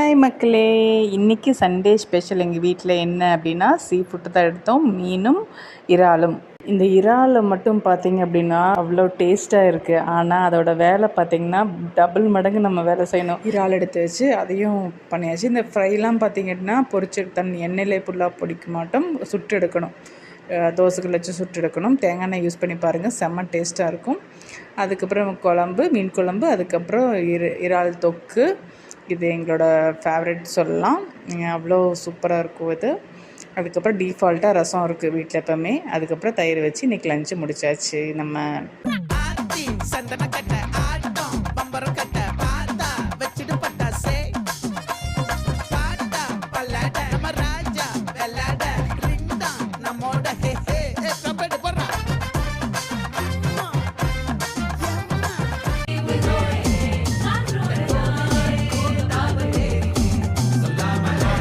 Hi மக்களே, இன்றைக்கி Sunday special எங்கள் வீட்டில் என்ன அப்படின்னா சீ ஃபுட்டு தான் எடுத்தோம். மீனும் இறாலும். இந்த இறாலை மட்டும் பார்த்திங்க அப்படின்னா அவ்வளோ டேஸ்ட்டாக இருக்குது. ஆனால் அதோட வேலை பார்த்திங்கன்னா டபுள் மடங்கு நம்ம வேலை செய்யணும். இறால் எடுத்து வச்சு அதையும் பண்ணியாச்சு. இந்த ஃப்ரைலாம் பார்த்திங்க அப்படின்னா பொரிச்சு எண்ணெயிலே ஃபுல்லாக பொடிக்க மாட்டோம், சுட்டு எடுக்கணும். தோசைகள் வச்சு சுட்டு எடுக்கணும். தேங்காய் எண்ணெய் யூஸ் பண்ணி பாருங்கள், செம்ம டேஸ்ட்டாக இருக்கும். அதுக்கப்புறம் குழம்பு, மீன் குழம்பு, அதுக்கப்புறம் இறால் தொக்கு. இது எங்களோட ஃபேவரெட் சொல்லலாம். அவ்வளோ சூப்பராக இருக்கும் இது. அதுக்கப்புறம் டீஃபால்ட்டாக ரசம் இருக்குது வீட்டில் எப்போவுமே. அதுக்கப்புறம் தயிர் வச்சு இன்றைக்கி லஞ்சு முடிச்சாச்சு நம்ம.